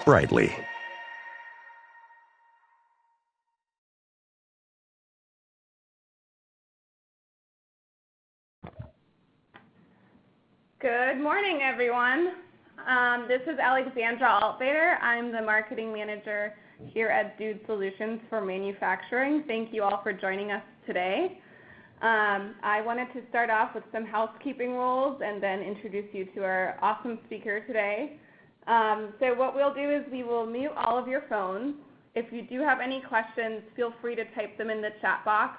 brightly. Good morning, everyone. This is Alexandra Altvader. I'm the marketing manager here at Dude Solutions for Manufacturing. Thank you all for joining us today. I wanted to start off with some housekeeping rules and then introduce you to our awesome speaker today. So what we'll do is we will mute all of your phones. If you do have any questions, feel free to type them in the chat box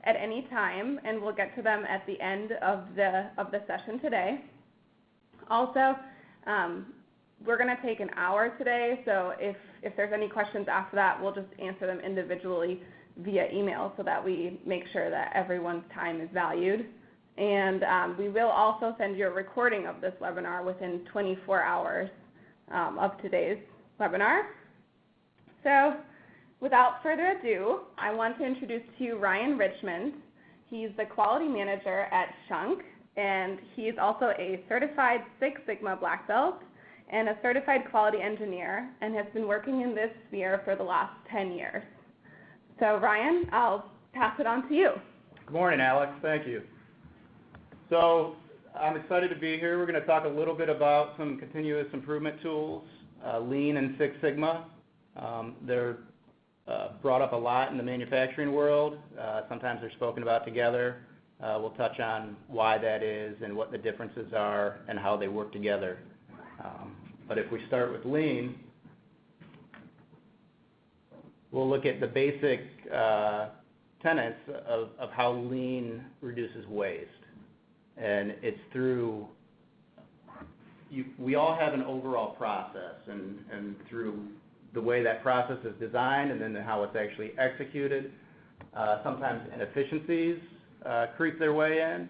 at any time, and we'll get to them at the end of the session today. Also, we're going to take an hour today, so if there's any questions after that, we'll just answer them individually via email so that we make sure that everyone's time is valued. And we will also send you a recording of this webinar within 24 hours of today's webinar. So without further ado, I want to introduce to you Ryan Richmond. He's the quality manager at Shunk, and he's also a certified Six Sigma black belt and a certified quality engineer, and has been working in this sphere for the last 10 years. So Ryan, I'll pass it on to you. Good morning, Alex. Thank you. So I'm excited to be here. We're going to talk a little bit about some continuous improvement tools, Lean and Six Sigma. They're brought up a lot in the manufacturing world. Sometimes they're spoken about together. We'll touch on why that is and what the differences are and how they work together. But if we start with Lean, we'll look at the basic tenets of how Lean reduces waste. And it's through, we all have an overall process, and through the way that process is designed and then how it's actually executed, sometimes inefficiencies creep their way in.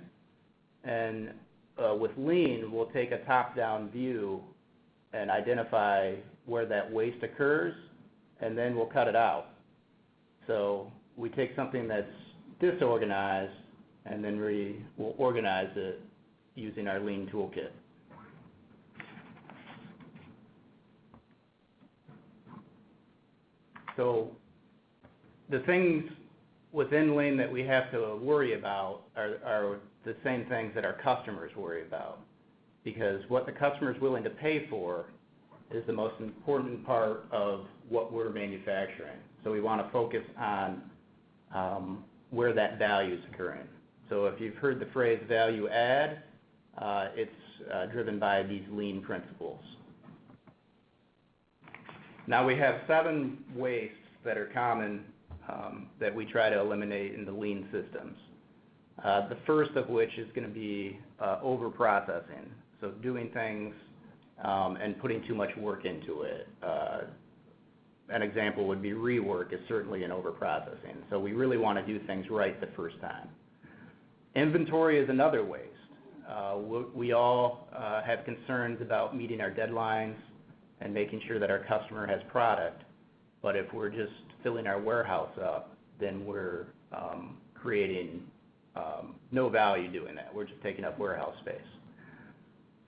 And with Lean, we'll take a top-down view and identify where that waste occurs, and then we'll cut it out. So we take something that's disorganized, and then we'll organize it using our Lean toolkit. So the things within Lean that we have to worry about are the same things that our customers worry about, because what the customer is willing to pay for is the most important part of what we're manufacturing. So we want to focus on where that value is occurring. So if you've heard the phrase value add, it's driven by these Lean principles. Now we have 7 wastes that are common that we try to eliminate in the Lean systems. The first of which is going to be over-processing, so doing things and putting too much work into it. An example would be rework is certainly an over-processing, so we really want to do things right the first time. Inventory is another waste. We all have concerns about meeting our deadlines and making sure that our customer has product, but if we're just filling our warehouse up, then we're creating no value doing that. We're just taking up warehouse space.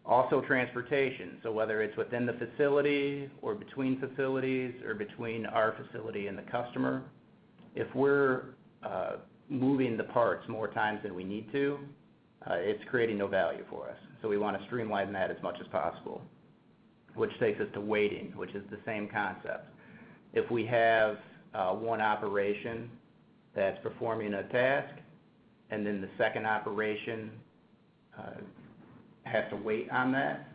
Also transportation, so whether it's within the facility or between facilities or between our facility and the customer, if we're moving the parts more times than we need to, it's creating no value for us. So we want to streamline that as much as possible, which takes us to weighting, which is the same concept. If we have one operation that's performing a task, and then the second operation has to wait on that,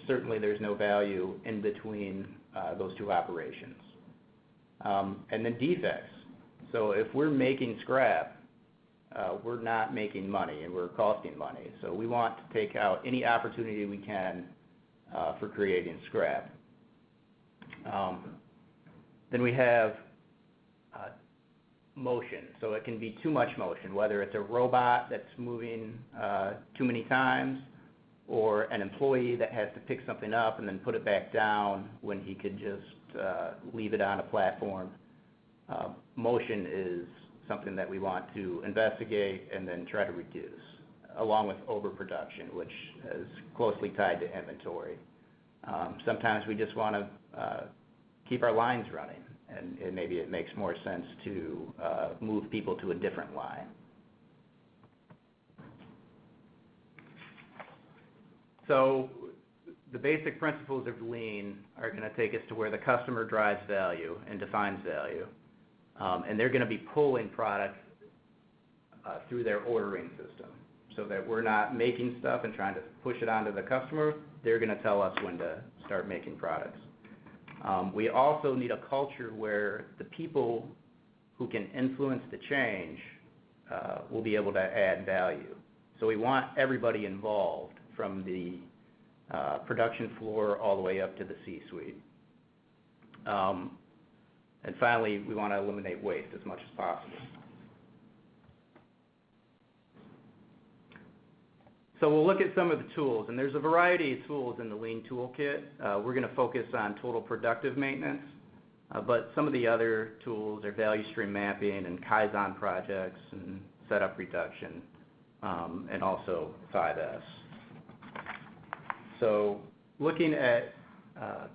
certainly there's no value in between those two operations. And then defects. So if we're making scrap, we're not making money and we're costing money. So we want to take out any opportunity we can for creating scrap. Then we have motion. So it can be too much motion, whether it's a robot that's moving too many times, or an employee that has to pick something up and then put it back down when he could just leave it on a platform. Motion is something that we want to investigate and then try to reduce, along with overproduction, which is closely tied to inventory. Sometimes we just want to keep our lines running, and maybe it makes more sense to move people to a different line. So the basic principles of lean are going to take us to where the customer drives value and defines value, and they're going to be pulling product through their ordering system, so that we're not making stuff and trying to push it onto the customer. They're going to tell us when to start making products. We also need a culture where the people who can influence the change will be able to add value. So we want everybody involved, from the production floor all the way up to the C-suite. And finally, we want to eliminate waste as much as possible. So we'll look at some of the tools, and there's a variety of tools in the Lean Toolkit. We're going to focus on total productive maintenance, but some of the other tools are value stream mapping and Kaizen projects and setup reduction, and also 5S. So looking at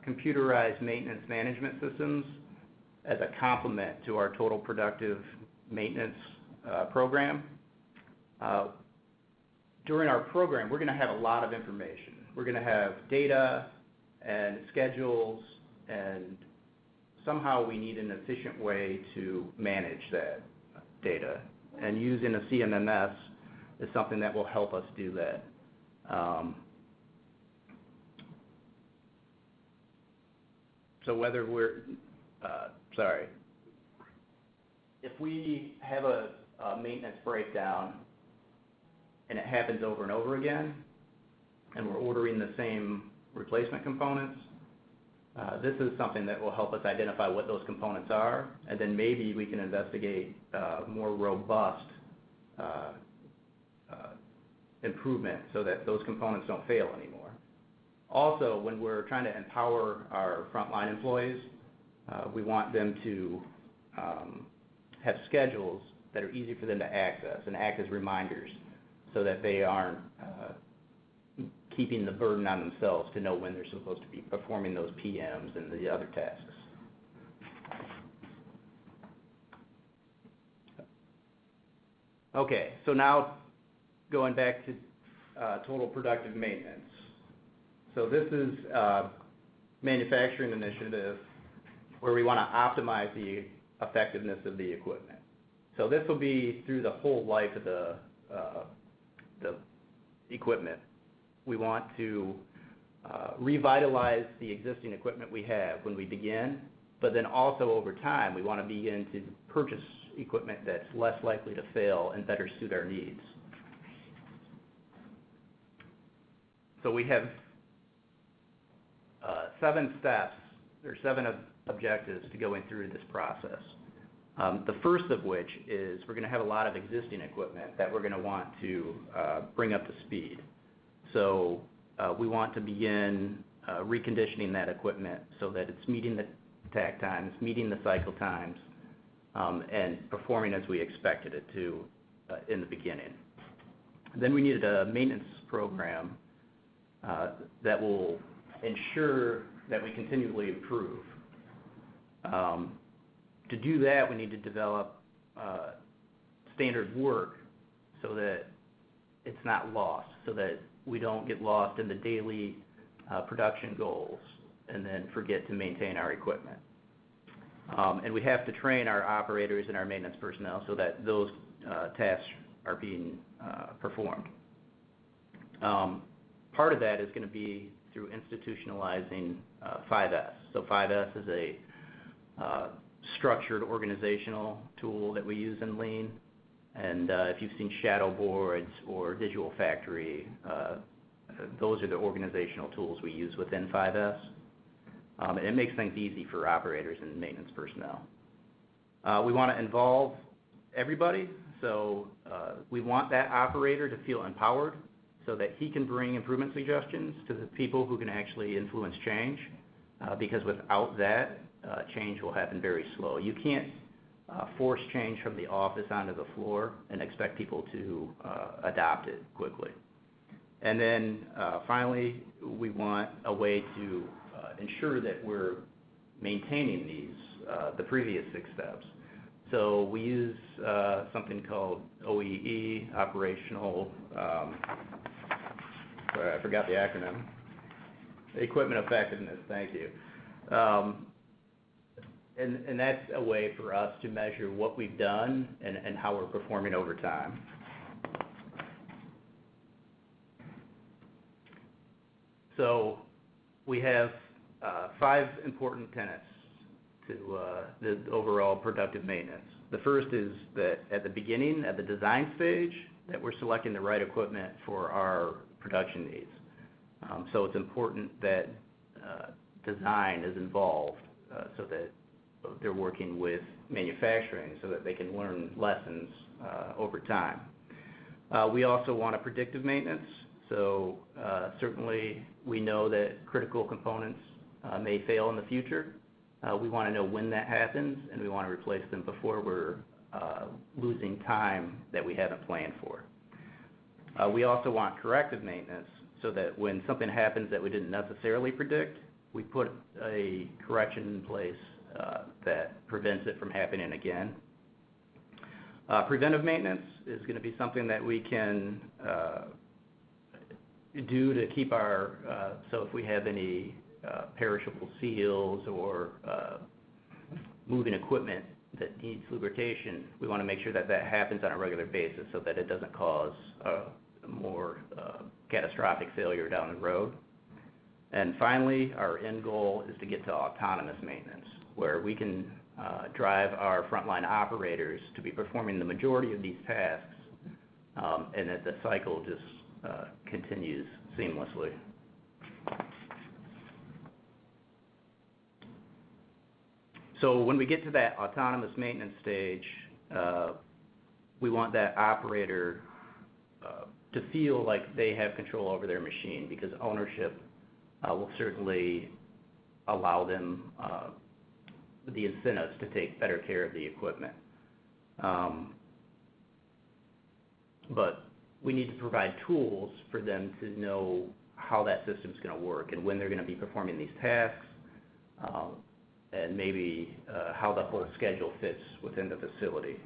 computerized maintenance management systems as a complement to our total productive maintenance program. During our program, we're going to have a lot of information. We're going to have data and schedules, and somehow we need an efficient way to manage that data. And using a CMMS is something that will help us do that. So whether we're, if we have a maintenance breakdown and it happens over and over again, and we're ordering the same replacement components, this is something that will help us identify what those components are, and then maybe we can investigate more robust improvement so that those components don't fail anymore. Also, when we're trying to empower our frontline employees, we want them to have schedules that are easy for them to access and act as reminders, so that they aren't keeping the burden on themselves to know when they're supposed to be performing those PMs and the other tasks. Okay, so now going back to total productive maintenance. So this is a manufacturing initiative where we want to optimize the effectiveness of the equipment. So this will be through the whole life of the equipment. We want to revitalize the existing equipment we have when we begin, but then also over time we want to begin to purchase equipment that's less likely to fail and better suit our needs. So we have 7 steps, or 7 objectives to going through this process. The first of which is we're going to have a lot of existing equipment that we're going to want to bring up to speed. So we want to begin reconditioning that equipment so that it's meeting the takt times, meeting the cycle times, and performing as we expected it to in the beginning. Then we needed a maintenance program that will ensure that we continually improve. To do that, we need to develop standard work so that it's not lost, so that we don't get lost in the daily production goals and then forget to maintain our equipment. And we have to train our operators and our maintenance personnel so that those tasks are being performed. Part of that is going to be through institutionalizing 5S. So 5S is a structured organizational tool that we use in Lean. And if you've seen shadow boards or visual factory, those are the organizational tools we use within 5S. And it makes things easy for operators and maintenance personnel. We want to involve everybody. So we want that operator to feel empowered so that he can bring improvement suggestions to the people who can actually influence change. Because without that, change will happen very slow. You can't force change from the office onto the floor and expect people to adopt it quickly. And then finally, we want a way to ensure that we're maintaining the previous 6 steps. So we use something called OEE, Operational, sorry, I forgot the acronym, Equipment Effectiveness, thank you. And that's a way for us to measure what we've done and how we're performing over time. So we have 5 important tenets to the overall productive maintenance. The first is that at the beginning, at the design stage, that we're selecting the right equipment for our production needs. So it's important that design is involved so that they're working with manufacturing so that they can learn lessons over time. We also want a predictive maintenance. So certainly we know that critical components may fail in the future. We want to know when that happens, and we want to replace them before we're losing time that we haven't planned for. We also want corrective maintenance so that when something happens that we didn't necessarily predict, we put a correction in place that prevents it from happening again. Preventive maintenance is going to be something that we can do to keep our, so if we have any perishable seals or moving equipment that needs lubrication, we want to make sure that that happens on a regular basis so that it doesn't cause more catastrophic failure down the road. And finally, our end goal is to get to autonomous maintenance, where we can drive our frontline operators to be performing the majority of these tasks, and that the cycle just continues seamlessly. So when we get to that autonomous maintenance stage, we want that operator to feel like they have control over their machine, because ownership will certainly allow them the incentives to take better care of the equipment. But we need to provide tools for them to know how that system's going to work and when they're going to be performing these tasks, and maybe how the whole schedule fits within the facility.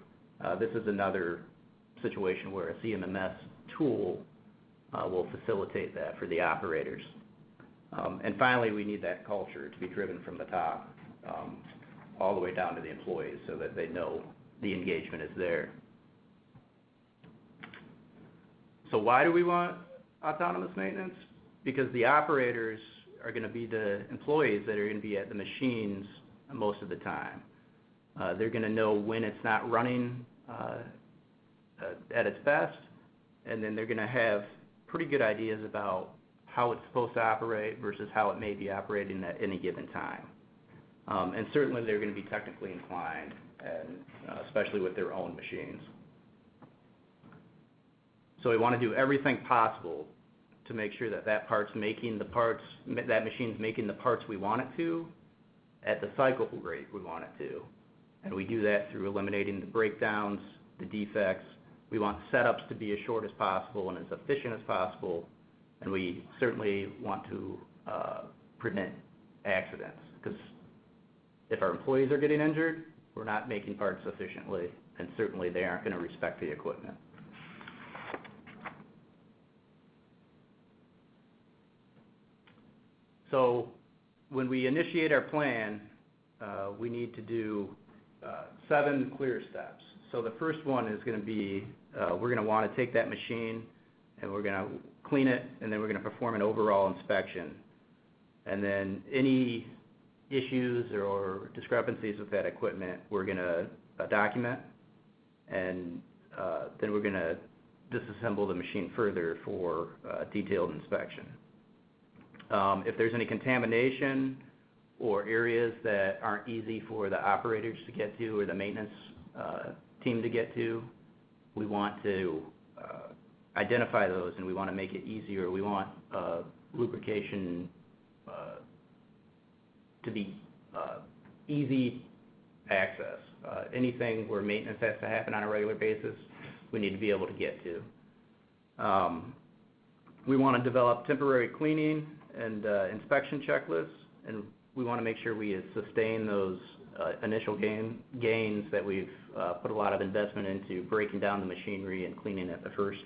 This is another situation where a CMMS tool will facilitate that for the operators. And finally, we need that culture to be driven from the top all the way down to the employees so that they know the engagement is there. So why do we want autonomous maintenance? Because the operators are going to be the employees that are going to be at the machines most of the time. They're going to know when it's not running at its best, and then they're going to have pretty good ideas about how it's supposed to operate versus how it may be operating at any given time. And certainly they're going to be technically inclined, and especially with their own machines. So we want to do everything possible to make sure that that machine's making the parts we want it to at the cycle rate we want it to. And we do that through eliminating the breakdowns, the defects. We want setups to be as short as possible and as efficient as possible. And we certainly want to prevent accidents, because if our employees are getting injured, we're not making parts efficiently, and certainly they aren't going to respect the equipment. So when we initiate our plan, we need to do 7 clear steps. So the first one is going to be, we're going to want to take that machine and we're going to clean it, and then we're going to perform an overall inspection. And then any issues or discrepancies with that equipment, we're going to document, and then we're going to disassemble the machine further for detailed inspection. If there's any contamination or areas that aren't easy for the operators to get to or the maintenance team to get to, we want to identify those, and we want to make it easier. We want lubrication to be easy access. Anything where maintenance has to happen on a regular basis, we need to be able to get to. We want to develop temporary cleaning and inspection checklists, and we want to make sure we sustain those initial gains that we've put a lot of investment into breaking down the machinery and cleaning at the first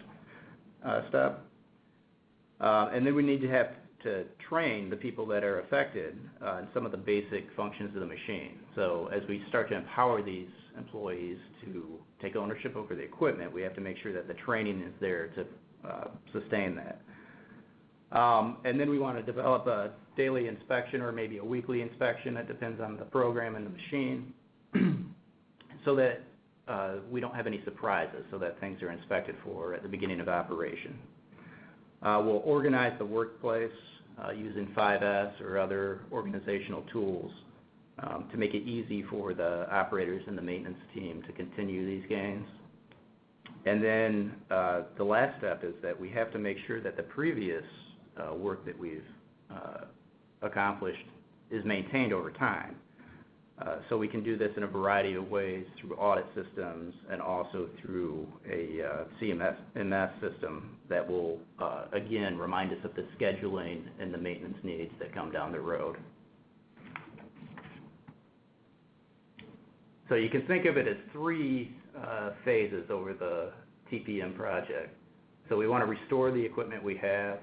step. And then we need to have to train the people that are affected in some of the basic functions of the machine. So as we start to empower these employees to take ownership over the equipment, we have to make sure that the training is there to sustain that. And then we want to develop a daily inspection or maybe a weekly inspection. It depends on the program and the machine, so that we don't have any surprises, so that things are inspected for at the beginning of operation. We'll organize the workplace using 5S or other organizational tools to make it easy for the operators and the maintenance team to continue these gains. And then the last step is that we have to make sure that the previous work that we've accomplished is maintained over time. So we can do this in a variety of ways through audit systems and also through a CMMS system that will, again, remind us of the scheduling and the maintenance needs that come down the road. So you can think of it as three phases over the TPM project. So we want to restore the equipment we have.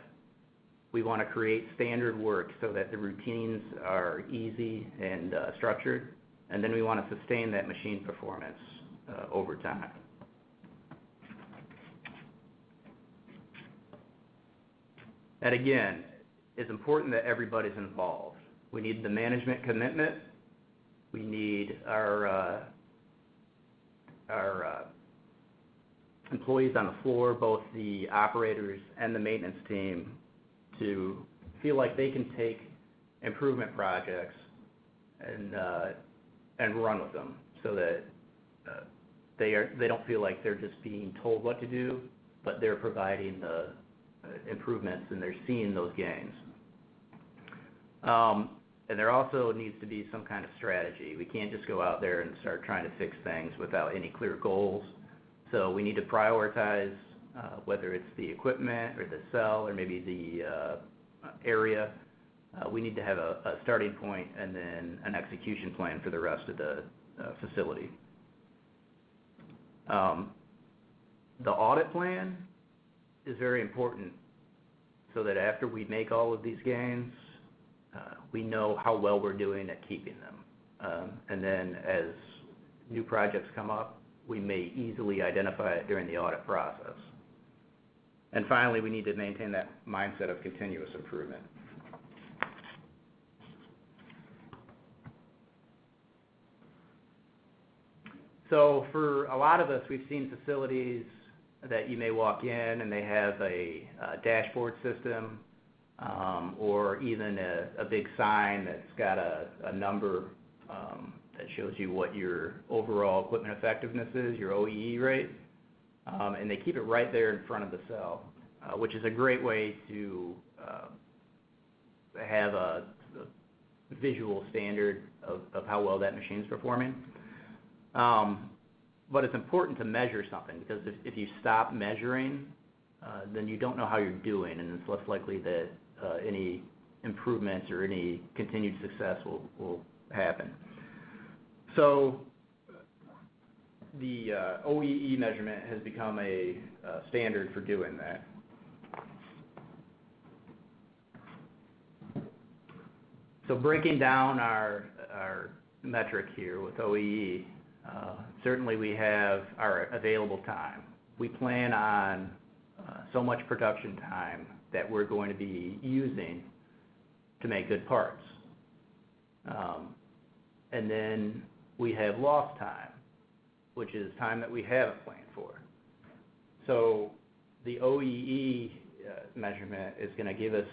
We want to create standard work so that the routines are easy and structured. And then we want to sustain that machine performance over time. And again, it's important that everybody's involved. We need the management commitment. We need our employees on the floor, both the operators and the maintenance team, to feel like they can take improvement projects and run with them, so that they don't feel like they're just being told what to do, but they're providing the improvements and they're seeing those gains. And there also needs to be some kind of strategy. We can't just go out there and start trying to fix things without any clear goals. So we need to prioritize whether it's the equipment or the cell or maybe the area. We need to have a starting point and then an execution plan for the rest of the facility. The audit plan is very important, so that after we make all of these gains, we know how well we're doing at keeping them. And then as new projects come up, we may easily identify it during the audit process. And finally, we need to maintain that mindset of continuous improvement. So for a lot of us, we've seen facilities that you may walk in and they have a dashboard system, or even a big sign that's got a number that shows you what your overall equipment effectiveness is, your OEE rate, and they keep it right there in front of the cell, which is a great way to have a visual standard of how well that machine is performing. But it's important to measure something, because if you stop measuring, then you don't know how you're doing, and it's less likely that any improvements or any continued success will happen. So the OEE measurement has become a standard for doing that. So breaking down our metric here with OEE, certainly we have our available time. We plan on so much production time that we're going to be using to make good parts. And then we have lost time, which is time that we haven't planned for. So the OEE measurement is going to give us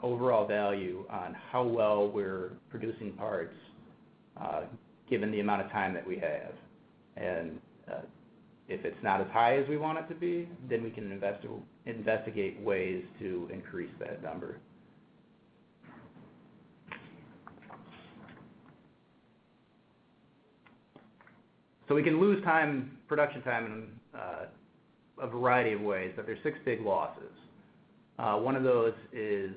overall value on how well we're producing parts given the amount of time that we have. And if it's not as high as we want it to be, then we can investigate ways to increase that number. So we can lose time, production time, in a variety of ways, but there's 6 big losses. One of those is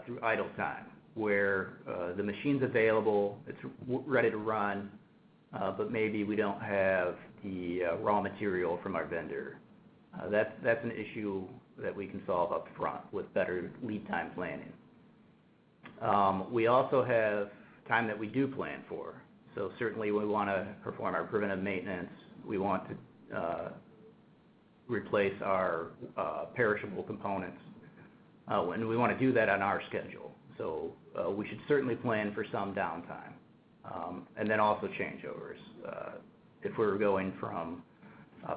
through idle time, where the machine's available, it's ready to run, but maybe we don't have the raw material from our vendor. That's an issue that we can solve up front with better lead time planning. We also have time that we do plan for. So certainly we want to perform our preventive maintenance. We want to replace our perishable components. And we want to do that on our schedule. So we should certainly plan for some downtime. And then also changeovers. If we're going from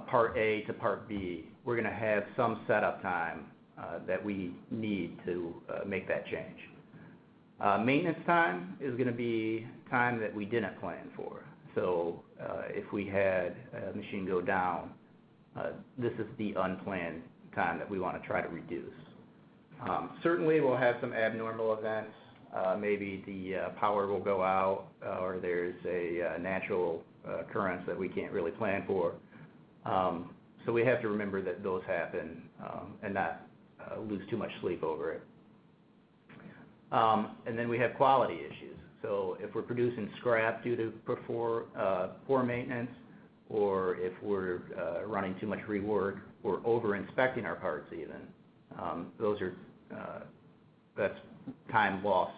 Part A to Part B, we're going to have some setup time that we need to make that change. Maintenance time is going to be time that we didn't plan for. So if we had a machine go down, this is the unplanned time that we want to try to reduce. Certainly we'll have some abnormal events. Maybe the power will go out or there's a natural occurrence that we can't really plan for. So we have to remember that those happen and not lose too much sleep over it. And then we have quality issues. So if we're producing scrap due to poor maintenance, or if we're running too much rework, or over-inspecting our parts even, that's time lost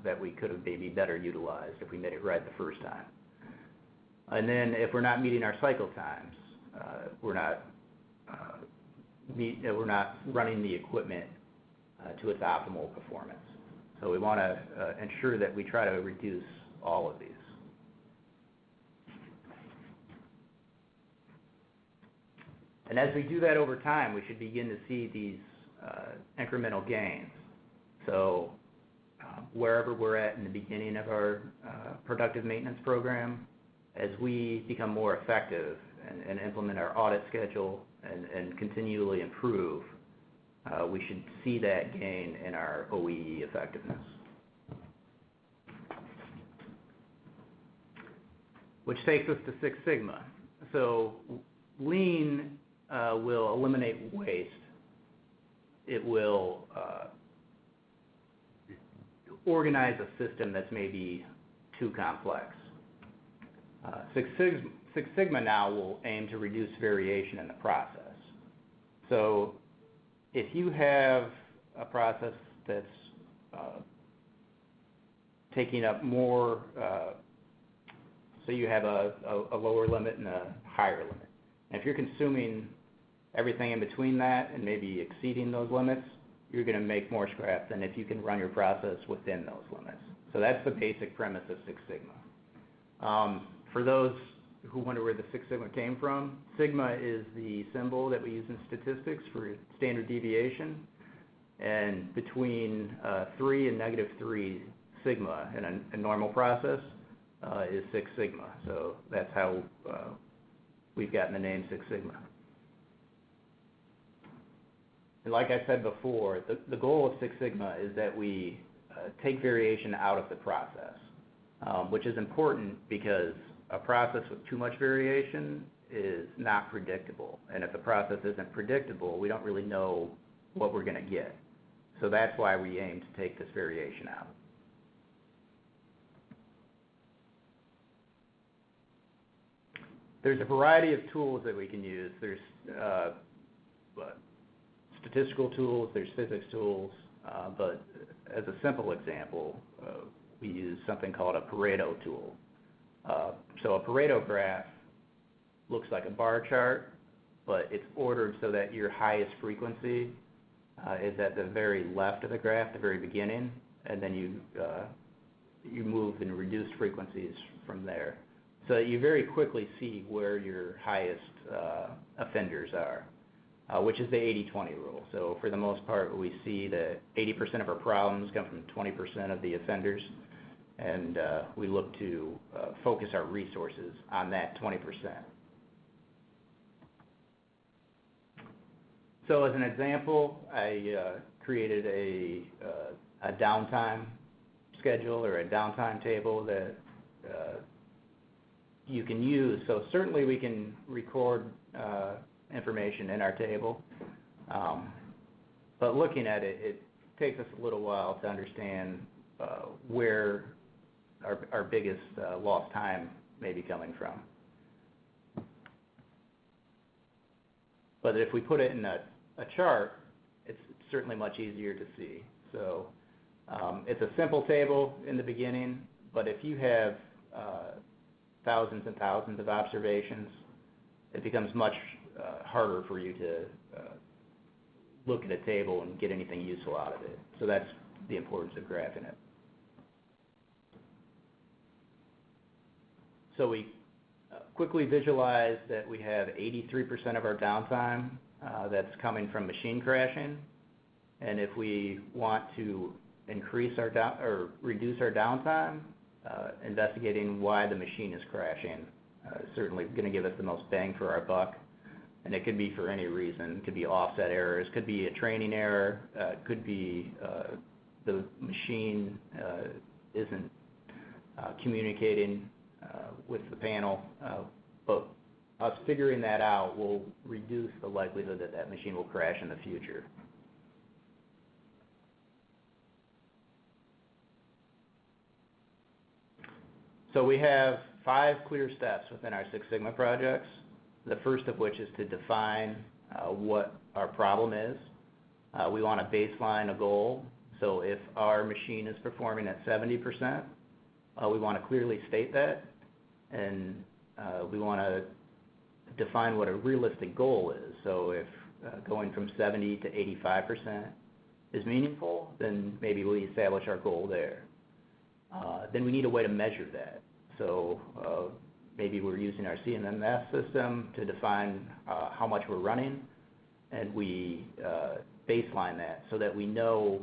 that we could have maybe better utilized if we made it right the first time. And then if we're not meeting our cycle times, we're not running the equipment to its optimal performance. So we want to ensure that we try to reduce all of these. And as we do that over time, we should begin to see these incremental gains. So wherever we're at in the beginning of our productive maintenance program, as we become more effective and implement our audit schedule and continually improve, we should see that gain in our OEE effectiveness. Which takes us to Six Sigma. So Lean will eliminate waste. It will organize a system that's maybe too complex. Six Sigma now will aim to reduce variation in the process. So if you have a process that's taking up more, so you have a lower limit and a higher limit. And if you're consuming everything in between that and maybe exceeding those limits, you're going to make more scrap than if you can run your process within those limits. So that's the basic premise of Six Sigma. For those who wonder where the Six Sigma came from, sigma is the symbol that we use in statistics for standard deviation, and between 3 and -3 sigma in a normal process is Six Sigma. So that's how we've gotten the name Six Sigma. And like I said before, the goal of Six Sigma is that we take variation out of the process, which is important because a process with too much variation is not predictable. And if the process isn't predictable, we don't really know what we're going to get. So that's why we aim to take this variation out. There's a variety of tools that we can use. There's statistical tools, there's physics tools, but as a simple example, we use something called a Pareto tool. So a Pareto graph looks like a bar chart, but it's ordered so that your highest frequency is at the very left of the graph, the very beginning, and then you move in reduced frequencies from there. So that you very quickly see where your highest offenders are, which is the 80-20 rule. So for the most part, we see that 80% of our problems come from 20% of the offenders, and we look to focus our resources on that 20%. So as an example, I created a downtime schedule or a downtime table that you can use. So certainly we can record information in our table. But looking at it, it takes us a little while to understand where our biggest lost time may be coming from. But if we put it in a chart, it's certainly much easier to see. So it's a simple table in the beginning, but if you have thousands and thousands of observations, it becomes much harder for you to look at a table and get anything useful out of it. So that's the importance of graphing it. So we quickly visualize that we have 83% of our downtime that's coming from machine crashing. And if we want to increase our or reduce our downtime, investigating why the machine is crashing is certainly going to give us the most bang for our buck. And it could be for any reason. It could be offset errors, could be a training error, could be the machine isn't communicating with the panel. But us figuring that out will reduce the likelihood that that machine will crash in the future. So we have 5 clear steps within our Six Sigma projects. The first of which is to define what our problem is. We want to baseline a goal. So if our machine is performing at 70%, we want to clearly state that, and we want to define what a realistic goal is. So if going from 70 to 85% is meaningful, then maybe we establish our goal there. Then we need a way to measure that. So maybe we're using our CMMS system to define how much we're running, and we baseline that so that we know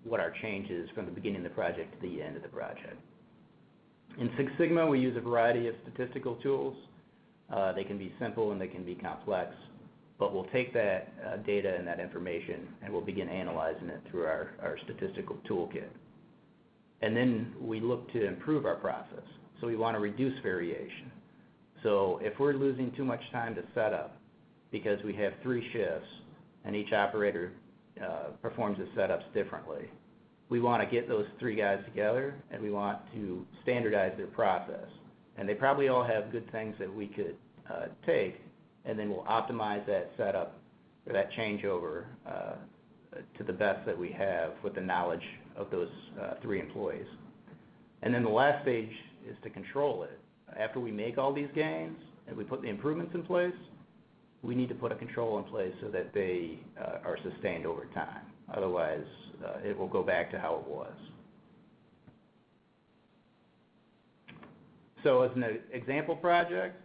what our change is from the beginning of the project to the end of the project. In Six Sigma, we use a variety of statistical tools. They can be simple and they can be complex, but we'll take that data and that information and we'll begin analyzing it through our statistical toolkit. And then we look to improve our process. So we want to reduce variation. So if we're losing too much time to set up because we have 3 shifts and each operator performs the setups differently, we want to get those 3 guys together and we want to standardize their process. And they probably all have good things that we could take, and then we'll optimize that setup or that changeover to the best that we have with the knowledge of those 3 employees. And then the last stage is to control it. After we make all these gains and we put the improvements in place, we need to put a control in place so that they are sustained over time. Otherwise, it will go back to how it was. So as an example project,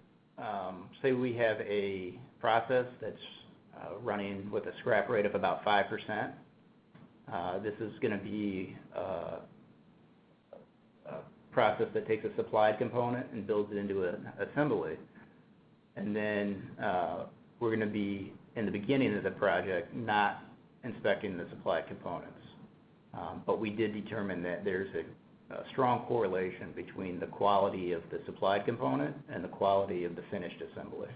say we have a process that's running with a scrap rate of about 5%. This is going to be a process that takes a supplied component and builds it into an assembly. And then we're going to be, in the beginning of the project, not inspecting the supplied components. But we did determine that there's a strong correlation between the quality of the supplied component and the quality of the finished assembly.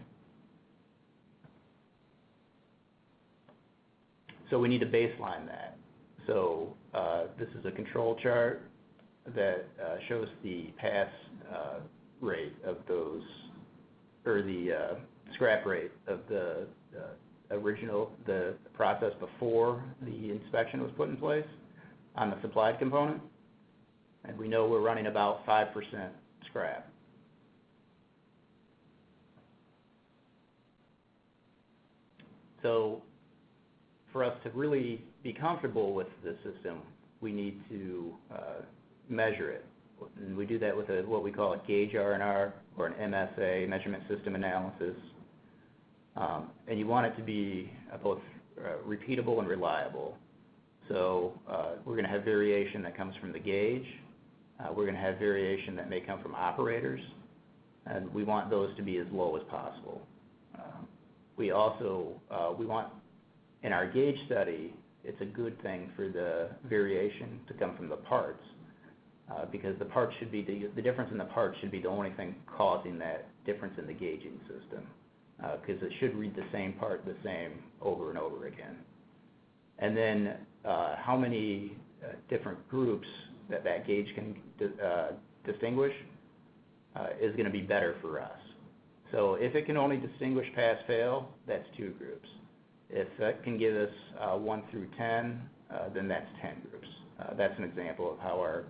So we need to baseline that. So this is a control chart that shows the pass rate of those, or the scrap rate of the the process before the inspection was put in place on the supplied component. And we know we're running about 5% scrap. So for us to really be comfortable with the system, we need to measure it. And we do that with what we call a Gage R&R, or an MSA, Measurement System Analysis. And you want it to be both repeatable and reliable. So we're going to have variation that comes from the gauge. We're going to have variation that may come from operators. And we want those to be as low as possible. We also, we want, in our gauge study, it's a good thing for the variation to come from the parts. Because the parts should be, the difference in the parts should be the only thing causing that difference in the gauging system. Because it should read the same part the same over and over again. and then how many different groups that gauge can distinguish is going to be better for us. So if it can only distinguish pass-fail, that's 2 groups. If that can give us 1 through 10, then that's 10 groups. That's an example of how our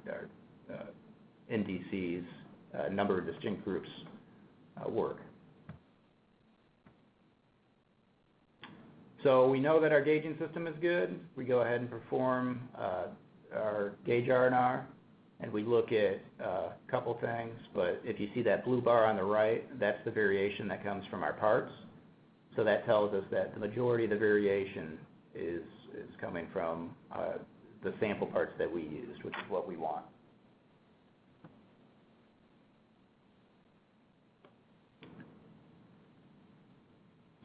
NDC's number of distinct groups work. So we know that our gauging system is good. We go ahead and perform our Gage R&R, and we look at a couple things, but if you see that blue bar on the right, that's the variation that comes from our parts. So that tells us that the majority of the variation is coming from the sample parts that we used, which is what we want.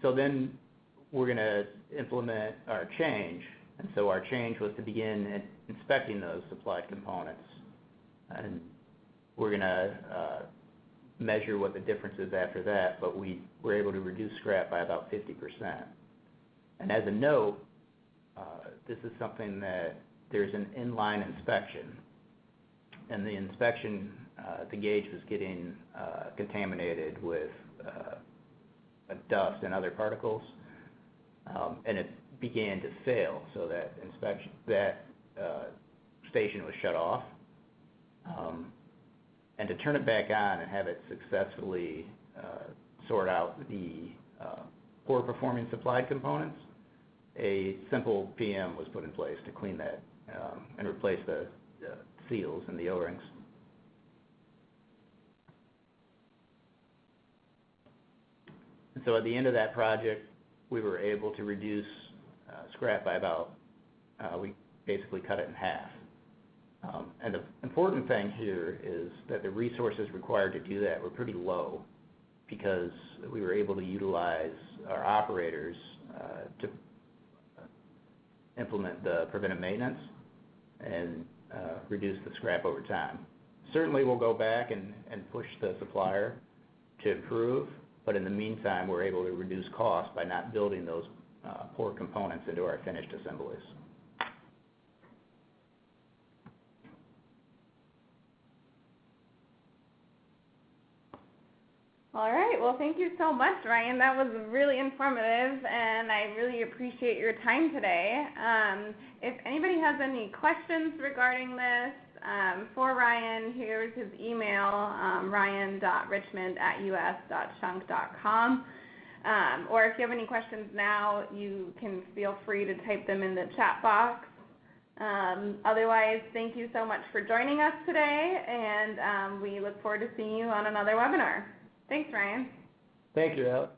So then we're going to implement our change, and so our change was to begin inspecting those supplied components. And we're going to measure what the difference is after that, but we were able to reduce scrap by about 50%. And as a note, this is something that there's an inline inspection, and the inspection, the gauge was getting contaminated with dust and other particles, and it began to fail, so that station was shut off. And to turn it back on and have it successfully sort out the poor performing supplied components, a simple PM was put in place to clean that and replace the seals and the O-rings. And so at the end of that project, we were able to reduce scrap by about, we basically cut it in half. And the important thing here is that the resources required to do that were pretty low, because we were able to utilize our operators to implement the preventive maintenance and reduce the scrap over time. Certainly we'll go back and push the supplier to improve, but in the meantime we're able to reduce costs by not building those poor components into our finished assemblies. All right, well, thank you so much, Ryan. That was really informative, and I really appreciate your time today. If anybody has any questions regarding this for Ryan, here's his email, ryan.richmond@us.chunk.com. Or if you have any questions now, you can feel free to type them in the chat box. Otherwise, thank you so much for joining us today, and we look forward to seeing you on another webinar. Thanks, Ryan. Thank you, Alex.